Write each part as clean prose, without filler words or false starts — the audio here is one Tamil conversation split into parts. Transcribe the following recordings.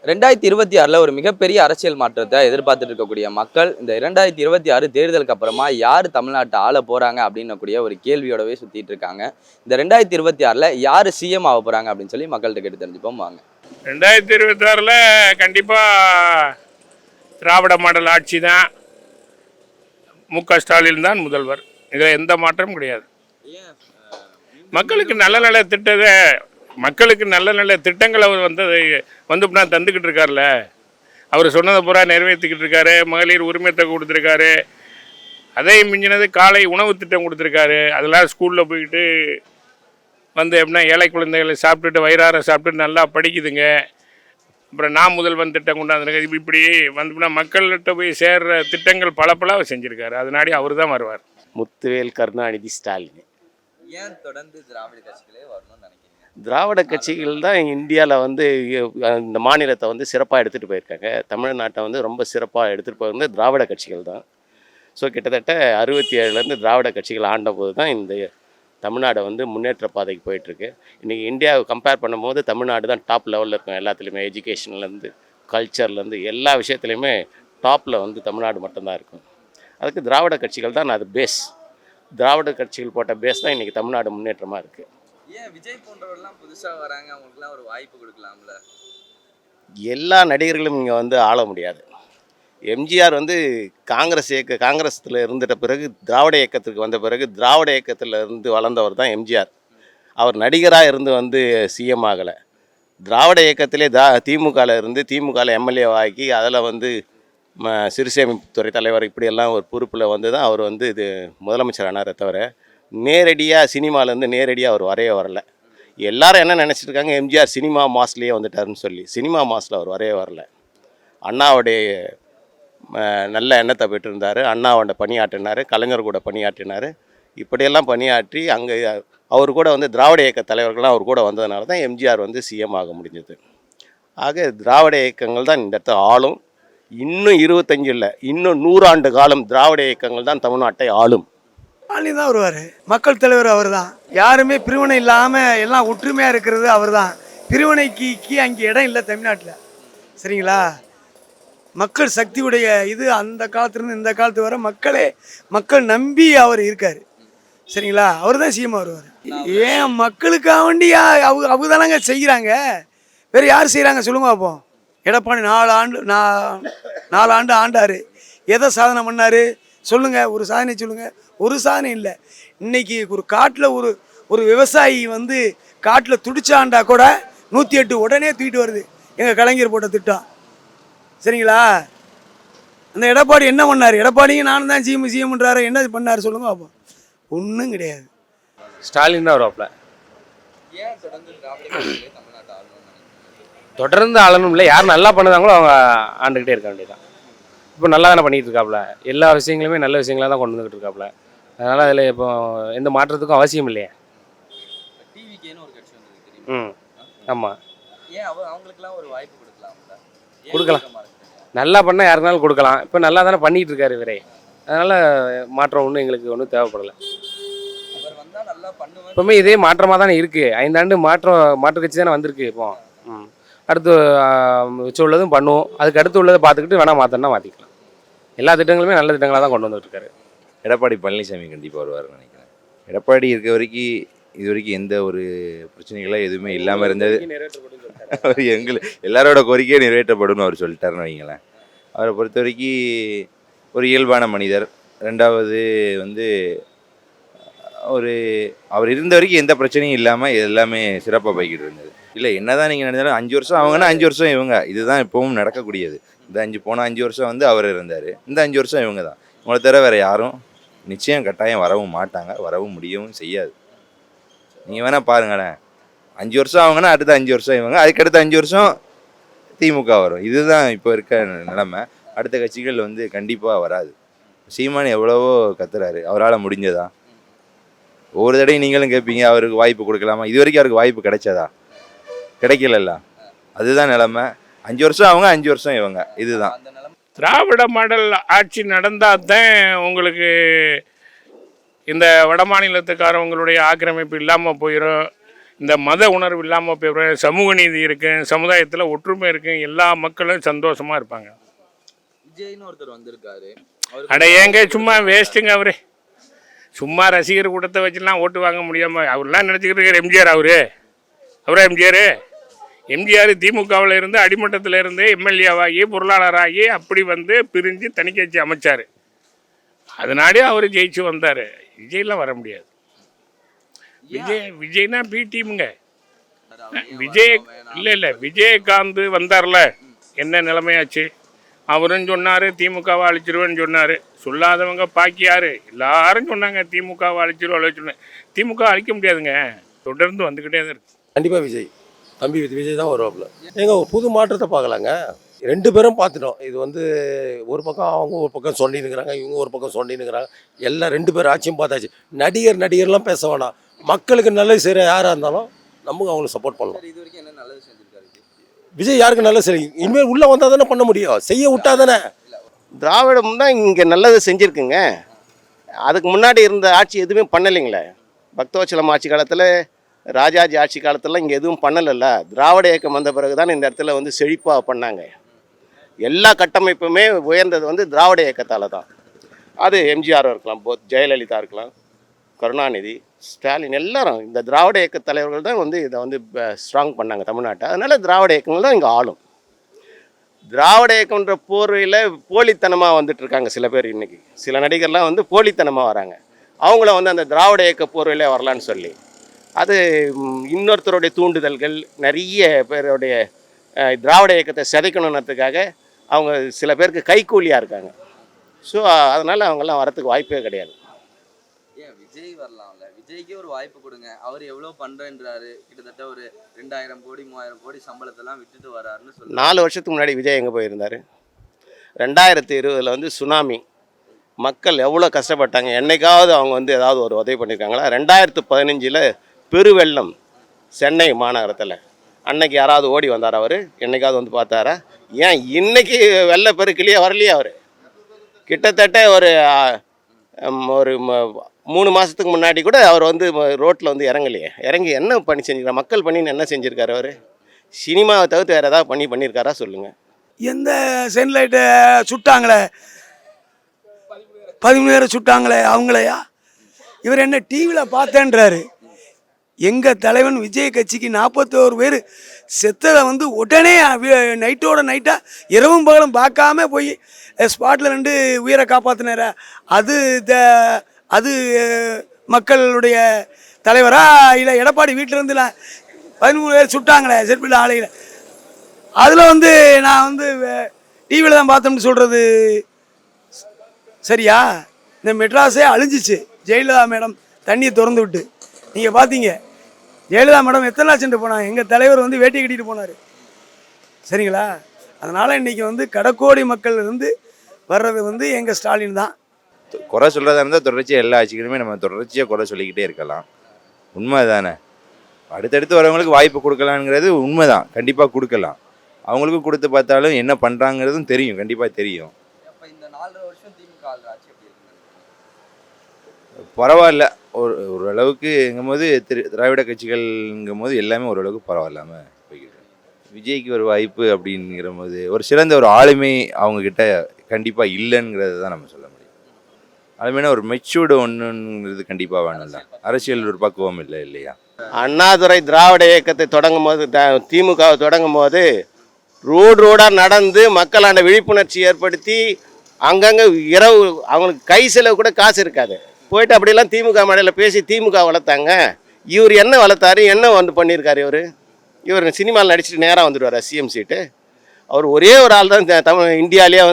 2026 ஒரு மிகப்பெரிய அரசியல் மாற்றத்தை எதிர்பார்த்துட்டு இருக்கக்கூடிய மக்கள் இந்த 2026 தேர்தலுக்கு அப்புறமா யார் தமிழ்நாட்டை ஆள போறாங்க அப்படின்னக்கூடிய ஒரு கேள்வியோடவே சுத்திட்டு இருக்காங்க. இந்த 2026ல யாரு சிஎம் ஆக போறாங்க அப்படின்னு சொல்லி மக்கள்கிட்ட கேட்டு தெரிஞ்சுப்போம் வாங்க. 2026ல் கண்டிப்பாக திராவிட மாடல் ஆட்சி தான். ஸ்டாலின் தான் முதல்வர். இதில் எந்த மாற்றமும் கிடையாது. மக்களுக்கு நல்ல நல்ல திட்டங்களை அவர் வந்துனா தந்துக்கிட்டு இருக்கார்ல. அவர் சொன்னதை பூரா நிறைவேற்றிக்கிட்டு இருக்காரு. மகளிர் உரிமையத்தை கொடுத்துருக்காரு. அதே மிஞ்சினது காலை உணவு திட்டம் கொடுத்துருக்காரு. அதெல்லாம் ஸ்கூலில் போய்கிட்டு எப்படின்னா ஏழை குழந்தைகளை சாப்பிட்டுட்டு வயிறார சாப்பிட்டுட்டு நல்லா படிக்குதுங்க. அப்புறம் நான் முதல்வன் திட்டம் கொண்டாந்துருக்காரு. இப்படி வந்தோம்னா மக்கள்கிட்ட போய் சேர்ற திட்டங்கள் பல அவர் செஞ்சுருக்காரு. அதனாடி அவர் தான் வருவார். முத்துவேல் கருணாநிதி ஸ்டாலின். ஏன் தொடர்ந்து திராவிட கட்சிகளே வரணும்னு நினைக்கிறீங்க? திராவிட கட்சிகள் தான் இந்தியாவில் இந்த மாநிலத்தை சிறப்பாக எடுத்துகிட்டு போயிருக்காங்க. தமிழ்நாட்டை ரொம்ப சிறப்பாக எடுத்துகிட்டு போயிருந்தது திராவிட கட்சிகள் தான். ஸோ கிட்டத்தட்ட 67லேருந்து திராவிட கட்சிகள் ஆண்ட போது தான் இந்த தமிழ்நாடு முன்னேற்ற பாதைக்கு போயிட்டுருக்கு. இன்றைக்கி இந்தியாவை கம்பேர் பண்ணும்போது தமிழ்நாடு தான் டாப் லெவலில் இருக்கும். எல்லாத்துலேயுமே எஜுகேஷன்லேருந்து கல்ச்சர்லேருந்து எல்லா விஷயத்துலையுமே டாப்பில் தமிழ்நாடு மட்டும்தான் இருக்கும். அதுக்கு திராவிட கட்சிகள் தான் அது பேஸ். திராவிட கட்சிகள் போட்ட பேஸ் தான் இன்றைக்கி தமிழ்நாடு முன்னேற்றமாக இருக்குது. ஏன் விஜய் போன்றவர்கள்லாம் புதுசாக வராங்க, அவங்களுக்குலாம் ஒரு வாய்ப்பு கொடுக்கலாம்ல? எல்லா நடிகர்களும் இங்கே ஆள முடியாது. எம்ஜிஆர் காங்கிரஸில் இருந்துட்ட பிறகு திராவிட இயக்கத்துக்கு வந்த பிறகு திராவிட இயக்கத்தில் இருந்து வளர்ந்தவர் தான் எம்ஜிஆர். அவர் நடிகராக இருந்து சிஎம் ஆகலை. திராவிட இயக்கத்திலே திமுகவில் இருந்து திமுகவில் எம்எல்ஏ ஆக்கி அதில் சிறுசேமிப்புத்துறை தலைவர் இப்படியெல்லாம் ஒரு பொறுப்பில் தான் அவர் இது முதலமைச்சர் ஆனாரே தவிர நேரடியாக சினிமாலேருந்து நேரடியாக அவர் வரல. எல்லாரும் என்ன நினச்சிருக்காங்க, எம்ஜிஆர் சினிமா மாஸ்லேயே வந்துட்டாருன்னு சொல்லி. சினிமா மாஸில் அவர் வரல. அண்ணாவுடைய நல்ல எண்ணத்தை பெற்றிருந்தார். அண்ணாவோட பணியாற்றினார், கலைஞர் கூட பணியாற்றினார். இப்படியெல்லாம் பணியாற்றி அங்கே அவர் கூட திராவிட இயக்க தலைவர்கள்லாம் அவர் கூட வந்ததுனால தான் எம்ஜிஆர் சிஎம் ஆக முடிஞ்சது. ஆக திராவிட இயக்கங்கள் தான் இந்த இடத்த ஆளும். இன்னும் 25 இல்லை, இன்னும் 100 ஆண்டு காலம் திராவிட இயக்கங்கள் தான் தமிழ்நாட்டை ஆளும். ஸ்டாலின் தான் வருவார். மக்கள் தலைவர் அவர் தான். யாருமே பிரிவினை இல்லாமல் எல்லாம் ஒற்றுமையாக இருக்கிறது அவர் தான். பிரிவினைக்கு அங்கே இடம் இல்லை தமிழ்நாட்டில். சரிங்களா? மக்கள் சக்தியுடைய இது அந்த காலத்துலேருந்து இந்த காலத்து வர மக்கள் நம்பி அவர் இருக்கார். சரிங்களா? அவர் தான் சிஎம் வருவார். ஏன் மக்களுக்காக வேண்டி அவங்க தானங்க செய்கிறாங்க. வேறு யார் செய்கிறாங்க சொல்லுங்க பார்ப்போம். எடப்பாடி 4 ஆண்டு ஆண்டார். எதை சாதனை பண்ணார் சொல்லுங்கள்? ஒரு சாதனை சொல்லுங்கள். ஒரு சாதனை இல்லை. இன்றைக்கி ஒரு காட்டில் ஒரு விவசாயி காட்டில் துடிச்சாண்டா கூட 108 உடனே தூக்கிட்டு வருது எங்கள் கலைஞர் போட்ட திட்டம். சரிங்களா? அந்த எடப்பாடி என்ன பண்ணார்? எடப்பாடியும் நானும் தான் சிஎம்ன்றாரு. என்ன பண்ணார் சொல்லுங்க பார்ப்போம். ஒன்றும் கிடையாது. ஸ்டாலின் தான் வருவாப்ல. தொடர்ந்து ஆளணும் இல்லை, யார் நல்லா பண்ணுதாங்களோ அவங்க ஆண்டுக்கிட்டே இருக்க வேண்டியதான். இப்போ நல்லா தானே பண்ணிகிட்டு இருக்காப்புல. எல்லா விஷயங்களுமே நல்ல விஷயங்களாக தான் கொண்டு வந்துக்கிட்டு இருக்காப்புல. அதனால் அதில் இப்போ எந்த மாற்றத்துக்கும் அவசியம் இல்லையே. ஆமாம், கொடுக்கலாம். நல்லா பண்ணால் யாருனாலும் கொடுக்கலாம். இப்போ நல்லா தானே பண்ணிகிட்டு இருக்காரு இவரே. அதனால் மாற்றம் ஒன்றும் ஒன்றும் தேவைப்படலை. இப்போவுமே இதே மாற்றமாக தானே இருக்குது. 5 ஆண்டு மாற்று கட்சி தானே வந்திருக்கு. இப்போ அடுத்து வச்சு உள்ளதும் பண்ணுவோம். அதுக்கு அடுத்து உள்ளதை பார்த்துக்கிட்டு வேணால் மாற்றணும்னா மாற்றிக்கலாம். எல்லா திட்டங்களுமே நல்ல திட்டங்களாக தான் கொண்டு வந்துட்டு இருக்காரு. எடப்பாடி பழனிசாமி கண்டிப்பாக வருவார்னு நினைக்கிறேன். எடப்பாடி இருக்க வரைக்கும் இது வரைக்கும் எந்த ஒரு பிரச்சனைகளும் எதுவுமே இல்லாமல் இருந்தது. அவர் எல்லாரோட கோரிக்கையும் நிறைவேற்றப்படும்னு அவர் சொல்லிட்டாருன்னு வைங்களேன். அவரை பொறுத்த வரைக்கும் ஒரு இயல்பான மனிதர். ரெண்டாவது அவர் இருந்த வரைக்கும் எந்த பிரச்சனையும் இல்லாமல் எல்லாமே சிறப்பாக போய்கிட்டு இருந்தது. இல்லை என்னதான் நீங்கள் நினைச்சாலும் 5 வருஷம் அவங்கன்னா 5 வருஷம் இவங்க. இதுதான் இப்போவும் நடக்கக்கூடியது. இந்த போன 5 வருஷம் அவர் இருந்தார். இந்த 5 வருஷம் இவங்க தான். உங்களை தவிர வேறு யாரும் நிச்சயம் கட்டாயம் வரவும் மாட்டாங்க. வரவும் முடியவும் செய்யாது. நீங்கள் வேணால் பாருங்களேன். 5 வருஷம் அவங்கன்னா அடுத்த 5 வருஷம் இவங்க, அதுக்கடுத்த 5 வருஷம் திமுக வரும். இதுதான் இப்போ இருக்க நிலைமை. அடுத்த கட்சிகள் கண்டிப்பாக வராது. சீமான் எவ்வளவோ கத்துறாரு, அவரால் முடிஞ்சதா? ஒவ்வொரு தடையும் நீங்களும் கேட்பீங்க, அவருக்கு வாய்ப்பு கொடுக்கலாமா? இது வரைக்கும் அவருக்கு வாய்ப்பு கிடைச்சதா? கிடைக்கல. அதுதான் நிலைமை. 5 வருஷம் அவங்க, 5 வருஷம் இவங்க. இதுதான் திராவிட மாடல் ஆட்சி நடந்தால் தான் உங்களுக்கு இந்த வட மாநிலத்துக்காரவங்களுடைய ஆக்கிரமிப்பு இல்லாமல் போயிடும். இந்த மத உணர்வு இல்லாமல் போய் சமூக நீதி இருக்கும், சமுதாயத்தில் ஒற்றுமை இருக்கும், எல்லா மக்களும் சந்தோஷமாக இருப்பாங்க. விஜய்னு ஒருத்தர் வந்திருக்காரு. அட ஏங்க சும்மா வேஸ்ட்டுங்க அவரு. சும்மா ரசிகர் கூட்டத்தை வச்சுலாம் ஓட்டு வாங்க முடியாமல் அவர்லாம் நினச்சிக்கிட்டு இருக்கார். எம்ஜிஆர் அவரா எம்ஜிஆர் திமுகவில் இருந்து அடிமட்டத்தில் இருந்து எம்எல்ஏவாகி பொருளாளராகி அப்படி வந்து பிரிஞ்சு தனி கட்சி அமைச்சார். அதனாலே அவர் ஜெயிச்சு வந்தார். விஜய்லாம் வர முடியாது. விஜய்னா பி டீமுங்க. இல்லை விஜயகாந்த் வந்தார்ல, என்ன நிலைமையாச்சு? அவரும் சொன்னார் திமுகவை அழிச்சிருவேன்னு சொன்னார். சொல்லாதவங்க பாக்கியாரு எல்லாரும் சொன்னாங்க திமுகவை அழிச்சிருவோம். திமுக அழிக்க முடியாதுங்க, தொடர்ந்து வந்துக்கிட்டே தான் இருக்கு. கண்டிப்பாக விஜய், தம்பி விஜய் தான் வருவாப்புல. ஒரு புது மாற்றத்தை பார்க்கலாங்க. ரெண்டு பேரும் பார்த்துட்டோம். இது ஒரு பக்கம் அவங்க ஒரு பக்கம் சொல்லினுங்கிறாங்க, இவங்க ஒரு பக்கம் சொல்லினுங்கிறாங்க. எல்லாம் ரெண்டு பேரும் ஆட்சியும் பார்த்தாச்சு. நடிகர்லாம் பேச வேணாம். மக்களுக்கு நல்லது செய்கிற யாராக இருந்தாலும் நமக்கு அவங்களுக்கு சப்போர்ட் பண்ணலாம். இது வரைக்கும் என்ன நல்லது செஞ்சிருக்காரு விஜய் யாருக்கு நல்லது செய்யும்? இனிமேல் உள்ளே வந்தால் தானே பண்ண முடியும், செய்ய விட்டா தானே. திராவிடம் தான் இங்கே நல்லது செஞ்சுருக்குங்க. அதுக்கு முன்னாடி இருந்த ஆட்சி எதுவுமே பண்ணலைங்களே. பக்தவச்சலம் ஆட்சி காலத்தில், ராஜாஜி ஆட்சி காலத்திலலாம் இங்கே எதுவும் பண்ணலைல்ல. திராவிட இயக்கம் வந்த பிறகு தான் இந்த இடத்துல செழிப்பாக பண்ணாங்க. எல்லா கட்டமைப்புமே உயர்ந்தது திராவிட இயக்கத்தால் தான். அது எம்ஜிஆர் இருக்கலாம், ஜெயலலிதா இருக்கலாம், கருணாநிதி, ஸ்டாலின், எல்லாரும் இந்த திராவிட இயக்க தலைவர்கள் தான் இதை ஸ்ட்ராங் பண்ணாங்க தமிழ்நாட்டை. அதனால் திராவிட இயக்கங்கள் தான் இங்கே ஆளும். திராவிட இயக்கம்ன்ற போர்வையில் போலித்தனமாக வந்துட்டுருக்காங்க சில பேர். இன்றைக்கி சில நடிகர்லாம் போலித்தனமாக வராங்க. அவங்கள அந்த திராவிட இயக்க போர்வையிலே வரலான்னு சொல்லி, அது இன்னொருத்தருடைய தூண்டுதல்கள், நிறைய பேருடைய திராவிட இயக்கத்தை சிதைக்கணுன்றதுக்காக அவங்க சில பேருக்கு கைக்கூலியாக இருக்காங்க. ஸோ அதனால் அவங்கெல்லாம் வரத்துக்கு வாய்ப்பே கிடையாது. ஏன் விஜய் வரலாம்ல? விஜய்க்கே ஒரு வாய்ப்பு கொடுங்க. அவர் எவ்வளோ பண்ணுறேன்றாரு. கிட்டத்தட்ட ஒரு 2000 கோடி 3000 கோடி சம்பளத்தெல்லாம் விட்டுட்டு வராருன்னு சொல்லி 4 வருஷத்துக்கு முன்னாடி விஜய் எங்கே போயிருந்தார்? 2020 சுனாமி, மக்கள் எவ்வளோ கஷ்டப்பட்டாங்க. என்னைக்காவது அவங்க ஏதாவது ஒரு உதவி பண்ணியிருக்காங்களா? 2015 பெருவெள்ளம் சென்னை மாநகரத்தில், அன்னைக்கு யாராவது ஓடி வந்தார்? அவர் என்னைக்காவது பார்த்தாரா? ஏன் இன்னைக்கு வெள்ளப்பெருக்கிலேயே வரலையே? அவர் கிட்டத்தட்ட ஒரு 3 மாதத்துக்கு முன்னாடி கூட அவர் ரோட்டில் இறங்கலையே. இறங்கி என்ன பண்ணி செஞ்சுருக்காரு? மக்கள் பண்ணின்னு என்ன செஞ்சுருக்காரு? அவர் சினிமாவை தவிர்த்து வேறு ஏதாவது பண்ணியிருக்காரா சொல்லுங்கள். எந்த சென்லைட்டை சுட்டாங்களே, 13 பேரை சுட்டாங்களே, அவங்களையா? இவர் என்ன டிவியில் பார்த்தேன்றாரு. எங்கள் தலைவன் விஜய் கட்சிக்கு 41 பேர் செத்ததை உடனே நைட்டோட நைட்டாக இரவும் பகலும் பார்க்காம போய் ஸ்பாட்டில் 2 உயிரை காப்பாற்றினார. அது மக்களுடைய தலைவரா? இல்லை எடப்பாடி வீட்டிலேருந்து 13 பேர் சுட்டாங்களே செட்பில் ஆலையில், அதில் நான் டிவியில் தான் பார்த்தோம்னு சொல்கிறது சரியா? இந்த மெட்ராஸே அழிஞ்சிச்சு ஜெயலலிதா மேடம் தண்ணியை திறந்து விட்டு. நீங்கள் பார்த்தீங்க ஜெயலலிதா மேடம் எத்தனை நாள் சென்று போனாங்க. எங்கள் தலைவர் வேட்டி கட்டிட்டு போனார், சரிங்களா? அதனால் இன்றைக்கி கடக்கோடி மக்கள் வர்றது எங்கள் ஸ்டாலின் தான். குறை சொல்கிறதா இருந்தால் தொடர்ச்சியாக எல்லா ஆட்சிகளுமே நம்ம தொடர்ச்சியாக குறை சொல்லிக்கிட்டே இருக்கலாம். உண்மை தானே. அடுத்தடுத்து வரவங்களுக்கு வாய்ப்பு கொடுக்கலாங்கிறது உண்மை தான். கண்டிப்பாக கொடுக்கலாம். அவங்களுக்கும் கொடுத்து பார்த்தாலும் என்ன பண்ணுறாங்கிறதும் தெரியும், கண்டிப்பாக தெரியும். இந்த 4 வருஷம் திமுக ஆட்சி எப்படி இருக்கு? பரவாயில்ல, ஓரளவுக்குங்கும் போது திராவிட கட்சிகள்ங்கும் போது எல்லாமே ஓரளவுக்கு பரவாயில்லாமல் போய்கிட்டு. விஜய்க்கு ஒரு வாய்ப்பு அப்படிங்கிற போது ஒரு சிறந்த ஒரு ஆளுமை அவங்கக்கிட்ட கண்டிப்பாக இல்லைங்கிறது தான் நம்ம சொல்ல முடியும். ஆளுமைனா ஒரு மெச்சூர்டு ஒன்றுங்கிறது கண்டிப்பாக வேணும்ல. அரசியல் ஒரு பக்குவம் இல்லை இல்லையா? அண்ணாதுரை திராவிட இயக்கத்தை தொடங்கும் போது, திமுகவை தொடங்கும் போது ரோடாக நடந்து மக்களான விழிப்புணர்ச்சி ஏற்படுத்தி அங்கங்கே இரவு அவங்களுக்கு கை செலவு கூட காசு இருக்காது, போயிட்டு அப்படிலாம் திமுக மேடையில் பேசி திமுக வளர்த்தாங்க. இவர் என்ன வளர்த்தாரு, என்ன பண்ணியிருக்காரு? இவர் சினிமாவில் நடிச்சுட்டு நேராக வந்துடுவார் சிஎம் சீட்டு. அவர் ஒரே ஒரு ஆள் தான் தமிழ் இந்தியாவிலேயே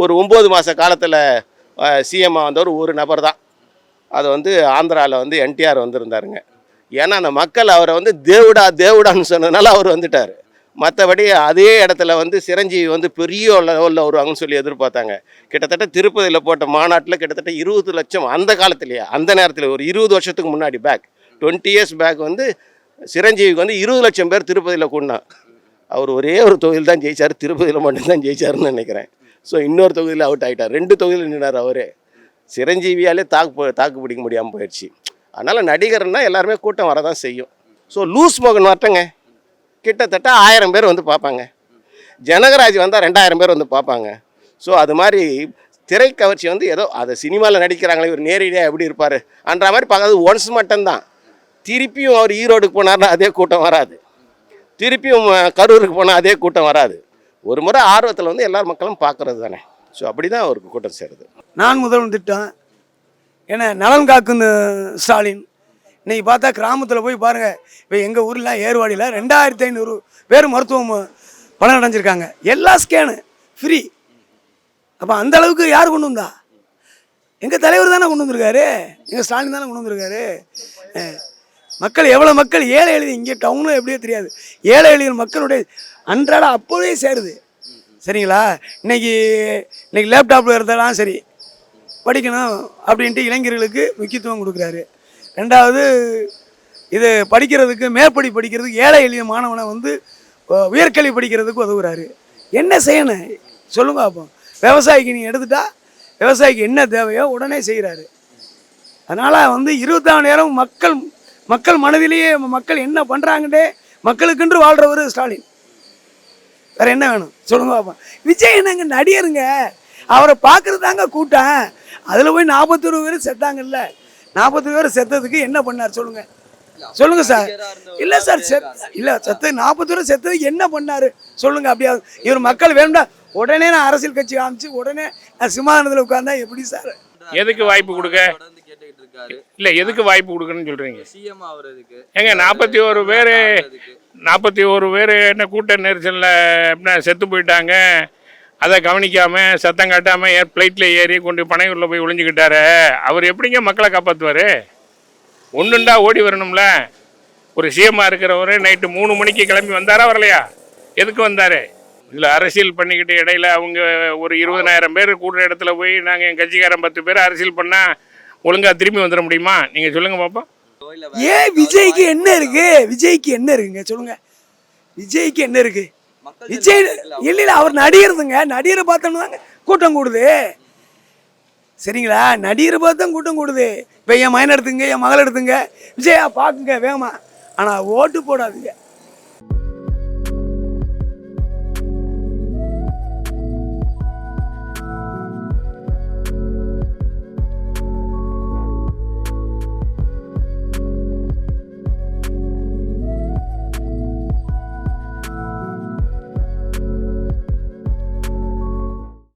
ஒரு 9 மாத காலத்தில் சிஎம்மாக வந்தவர் ஒரு நபர் தான். அது ஆந்திராவில் என்டிஆர் வந்திருந்தாருங்க. ஏன்னா அந்த மக்கள் அவரை தேவுடான்னு சொன்னதுனால அவர் வந்துட்டார். மற்றபடி அதே இடத்துல சிரஞ்சீவி பெரிய லெவலில் வருவாங்கன்னு சொல்லி எதிர்பார்த்தாங்க. கிட்டத்தட்ட திருப்பதியில் போட்ட மாநாட்டில் கிட்டத்தட்ட 20 லட்சம் அந்த காலத்துலேயே, அந்த நேரத்தில் ஒரு 20 வருஷத்துக்கு முன்னாடி, பேக் 20 இயர்ஸ் பேக் சிரஞ்சீவிக்கு 20 லட்சம் பேர் திருப்பதியில் கூடினா. அவர் ஒரே ஒரு தொகுதியில் தான் ஜெயிச்சார், திருப்பதியில் மட்டும்தான் ஜெயிச்சாருன்னு நினைக்கிறேன். ஸோ இன்னொரு தொகுதியில் அவுட் ஆகிட்டார். 2 தொகுதியில் நின்றார் அவரே. சிரஞ்சீவியாலே தாக்கு பிடிக்க முடியாமல் போயிடுச்சு. அதனால் நடிகர்னால் எல்லாருமே கூட்டம் வரதான் செய்யும். ஸோ லூஸ் மோகன் வரட்டங்க கிட்டத்தட்ட 1000 பேர் வந்து பார்ப்பாங்க. ஜனகராஜ் வந்தால் 2000 பேர் வந்து பார்ப்பாங்க. ஸோ அது மாதிரி திரைக்கவர்ச்சி வந்து ஏதோ அதை சினிமாவில் நடிக்கிறாங்களே இவர் நேரடியாக எப்படி இருப்பார் அன்ற மாதிரி பார்க்காது. ஒன்ஸ் மட்டும்தான். திருப்பியும் அவர் ஈரோடுக்கு போனார்னா அதே கூட்டம் வராது. திருப்பியும் கரூருக்கு போனால் அதே கூட்டம் வராது. ஒரு முறை ஆர்வத்தில் வந்து எல்லா மக்களும் பார்க்குறது தானே. ஸோ அப்படி தான் அவருக்கு கூட்டம் சேருது. நான் முதல்வன் திட்டம் ஏன்னா நலன் காக்கும் ஸ்டாலின். இன்றைக்கி பார்த்தா கிராமத்தில் போய் பாருங்கள். இப்போ எங்கள் ஊரில் ஏர்வாடியில் 2500 பேர் மருத்துவம் பலன் அடைஞ்சிருக்காங்க. எல்லா ஸ்கேனு ஃப்ரீ. அப்போ அந்த அளவுக்கு யார் கொண்டு வந்தா? எங்கள் தலைவர் தானே கொண்டு வந்திருக்காரு. எங்கள் ஸ்டாலின் தானே கொண்டு வந்திருக்காரு. மக்கள் எவ்வளோ மக்கள் ஏழை எளிய இங்கே டவுனில் எப்படியோ தெரியாது. ஏழை எளிய மக்களுடைய அன்றாட அப்போவே சேருது. சரிங்களா? இன்னைக்கு லேப்டாப்பில் இருந்தாலும் சரி படிக்கணும் அப்படின்ட்டு இளைஞர்களுக்கு முக்கியத்துவம் கொடுக்குறாரு. ரெண்டாவது இது படிக்கிறதுக்கு மேற்படி படிக்கிறதுக்கு ஏழை எளிய மாணவனை வந்து உயர்கல்வி படிக்கிறதுக்கு உதவுறாரு. என்ன செய்யணும் சொல்லுங்க அப்போ. விவசாயிக்கு நீங்கள் எடுத்துட்டா விவசாயிக்கு என்ன தேவையோ உடனே செய்கிறாரு. அதனால் வந்து 24 நேரம் மக்கள் மனதிலேயே மக்கள் என்ன பண்ணுறாங்கன்னே மக்களுக்கென்று வாழ்கிறவர் ஸ்டாலின். வேறு என்ன வேணும் சொல்லுங்க பாப்பா. விஜய் என்னங்க நடிகருங்க. அவரை பார்க்குறது தாங்க கூட்டம். அதில் போய் 41 பேர் செத்தாங்கல்ல. 41 பேர் செத்ததுக்கு என்ன பண்ணார் சொல்லுங்கள். சொல்லுங்கள் சார். இல்லை சார் இல்லை செத்து 40 பேர் செத்ததுக்கு என்ன பண்ணார் சொல்லுங்கள். அப்படியாவது இவர் மக்கள் வேணும்டா உடனே நான் அரசியல் கட்சி காமிச்சு உடனே நான் சிம்மாசனத்தில் உட்கார்ந்தா எப்படி சார்? எதுக்கு வாய்ப்பு கொடுக்க? இல்லை எதுக்கு வாய்ப்பு கொடுக்கணும்னு சொல்கிறீங்க? ஏங்க 41 பேர் என்ன கூட்ட நெரிசலில் என்ன செத்து போயிட்டாங்க. அதை கவனிக்காமல் சத்தம் காட்டாமல் ஃப்ளைட்டில் ஏறி கொண்டு பனையூரில் போய் ஒளிஞ்சுக்கிட்டாரு. அவர் எப்படிங்க மக்களை காப்பாற்றுவார்? ஒன்றுண்டா ஓடி வரணும்ல. ஒரு சிஎம்மாக இருக்கிறவர் நைட்டு 3 மணிக்கு கிளம்பி வந்தாரா வரலையா? எதுக்கு வந்தார்? இதில் அரசியல் பண்ணிக்கிட்டு இடையில அவங்க ஒரு 20,000 பேர் கூடுற இடத்துல போய் நாங்கள் என் கட்சிக்காரன் 10 பேர் அரசியல் பண்ணால் ஒழுங்காக திரும்பி வந்துட முடியுமா? நீங்கள் சொல்லுங்கள் பார்ப்போம். ஏன் விஜய்க்கு என்ன இருக்கு? விஜய்க்கு என்ன இருக்குங்க சொல்லுங்க. விஜய்க்கு என்ன இருக்கு? விஜய் இல்லை அவர் நடிகருதுங்க. நடிகரை பார்த்தோம்னு தாங்க கூட்டம் கூடுது. சரிங்களா? நடிகரை பார்த்தா கூட்டம் கூடுது. இப்போ என் மகன் எடுத்துங்க, என் மகள் எடுத்துங்க, விஜயா பார்க்குங்க வேகமா. ஆனால் ஓட்டு போடாதுங்க.